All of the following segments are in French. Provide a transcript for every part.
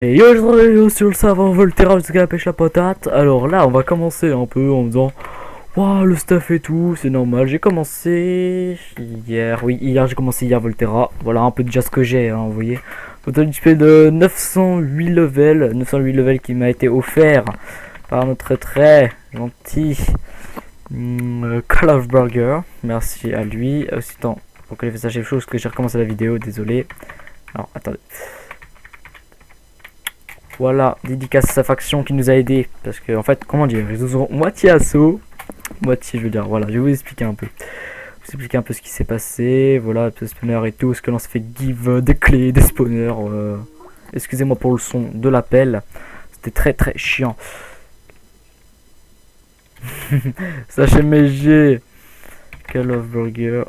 Et yo, je reviens sur le serveur Volterra jusqu'à la pêche à patate. Alors là, on va commencer un peu en disant waouh, le stuff et tout, c'est normal. J'ai commencé hier, oui, hier j'ai commencé hier Volterra. Voilà un peu déjà ce que j'ai, hein, vous voyez. Total XP de 908 levels qui m'a été offert par notre très gentil Call of Burger. Merci à lui. Aussi, tant pour que les fait sachez chose que j'ai recommencé la vidéo, désolé. Alors, attendez. Voilà, dédicace à sa faction qui nous a aidé. Parce que, en fait, comment dire, ils nous ont moitié assaut, moitié, je veux dire, voilà, je vais vous expliquer un peu. Vous expliquer un peu ce qui s'est passé, voilà, le spawner et tout, ce que l'on se fait give des clés, des spawners. Excusez-moi pour le son de l'appel, c'était très très chiant. Sachez MG, Call of Burger.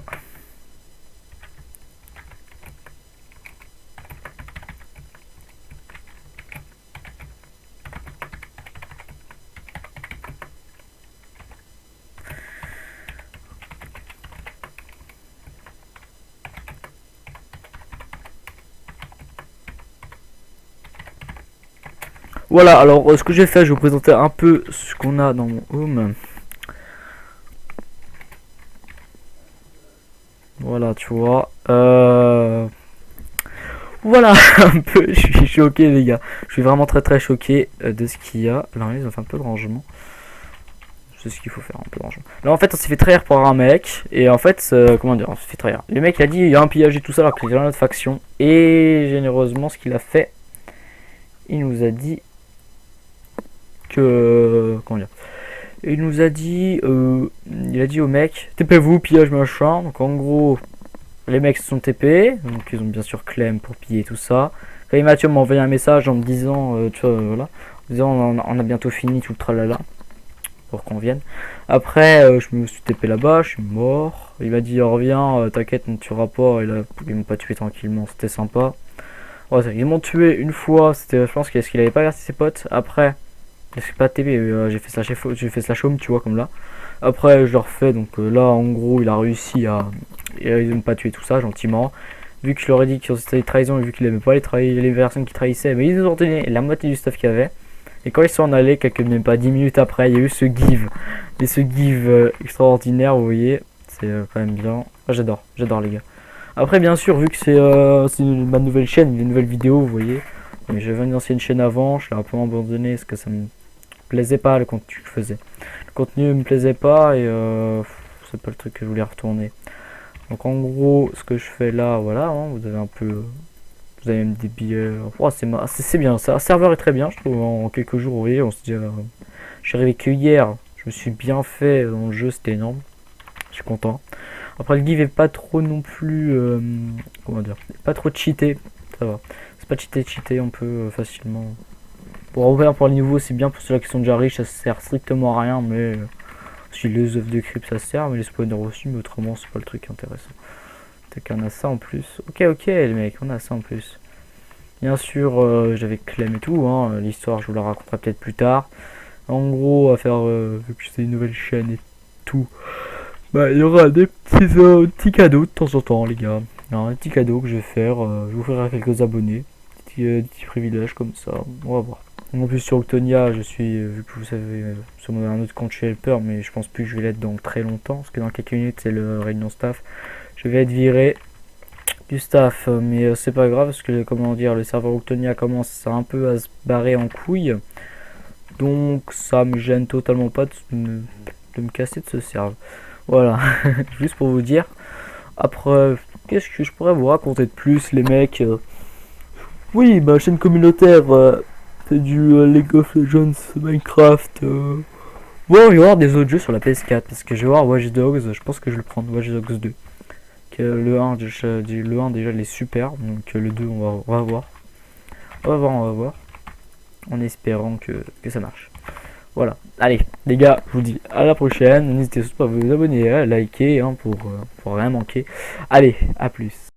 Voilà, alors ce que j'ai fait, je vais vous présenter un peu ce qu'on a dans mon home. Voilà, tu vois. Voilà, un peu, je suis choqué les gars. Je suis vraiment très très choqué de ce qu'il y a. Là, ils ont fait un peu de rangement. C'est ce qu'il faut faire, un peu de rangement. Là, en fait, on s'est fait trahir par un mec. Et en fait, comment dire, on s'est fait trahir. Le mec, il a dit, il y a un pillage et tout ça, alors qu'il est dans notre faction. Et généreusement, ce qu'il a fait, il nous a dit que... comment dire, il nous a dit... il a dit au mec, TP-vous, pillage machin. Donc en gros, les mecs se sont TP. Donc ils ont bien sûr Clem pour piller tout ça. Et Mathieu m'a envoyé un message en me disant, tu vois, voilà, en disant on a bientôt fini tout le tralala. Pour qu'on vienne. Après, je me suis TP là-bas, je suis mort. Il m'a dit reviens, t'inquiète, on ne tuera pas. Et là, ils m'ont pas tué tranquillement, c'était sympa. Ouais, ils m'ont tué une fois, c'était, je pense qu'il avait pas averti ses potes. Après, je suis pas TP, j'ai fait slash home, tu vois, comme là. Après, je le refais, donc là, en gros, il a réussi à. Ils m'ont pas tué tout ça, gentiment. Vu que je leur ai dit que c'était des trahisons, et vu qu'il aimait pas les personnes qui trahissaient, mais ils nous ont donné la moitié du stuff qu'il y avait. Et quand ils sont en allés, même pas 10 minutes après, il y a eu ce give. Et ce give extraordinaire, vous voyez. C'est quand même bien. Ah, j'adore les gars. Après, bien sûr, vu que c'est ma nouvelle chaîne, une nouvelle vidéo, vous voyez. Mais j'avais une ancienne chaîne avant, je l'ai un peu abandonné parce que ça me plaisait pas le contenu que je faisais. Le contenu me plaisait pas et c'est pas le truc que je voulais retourner. Donc en gros, ce que je fais là, voilà, hein, vous avez un peu... Vous avez même des billets. Oh, c'est bien, ça. Le serveur est très bien, je trouve. En quelques jours, vous voyez, on se dit. Je suis arrivé que hier. Je me suis bien fait dans le jeu, c'était énorme. Je suis content. Après, le give est pas trop non plus. Comment dire, pas trop cheaté. Ça va. C'est pas cheaté, on peut facilement. Pour ouvrir pour les nouveaux, c'est bien pour ceux-là qui sont déjà riches. Ça sert strictement à rien, mais. Si les œufs de creep ça sert, mais les spawners aussi, mais autrement, c'est pas le truc intéressant. Peut-être qu'on a ça en plus. Ok, les mecs, on a ça en plus. Bien sûr, j'avais Clem et tout, hein. L'histoire, je vous la raconterai peut-être plus tard. En gros, à faire, vu que c'est une nouvelle chaîne et tout, bah, il y aura des petits cadeaux de temps en temps, les gars. Alors, un petit cadeau que je vais faire, je vous ferai quelques abonnés. Des petits privilèges comme ça, on va voir. En plus, sur Octonia, je suis, vu que vous savez, sur un autre compte, je suis helper, mais je pense plus que je vais l'être dans très longtemps, parce que dans quelques minutes, c'est le réunion staff. Je vais être viré du staff, mais c'est pas grave parce que comment dire, le serveur Octonia commence un peu à se barrer en couille, donc ça me gêne totalement pas de me casser de ce serveur. Voilà, juste pour vous dire. Après, qu'est-ce que je pourrais vous raconter de plus, les mecs? Oui, ma chaîne communautaire, c'est du League of Legends, Minecraft. Bon, il va y avoir des autres jeux sur la PS4 parce que je vais voir Watch Dogs, je pense que je vais le prendre, Watch Dogs 2. Le 1, le 1 déjà il est super, donc le 2 on va voir. On va voir. En espérant que ça marche. Voilà. Allez, les gars, je vous dis à la prochaine. N'hésitez surtout pas à vous abonner, à liker hein, pour rien manquer. Allez, à plus.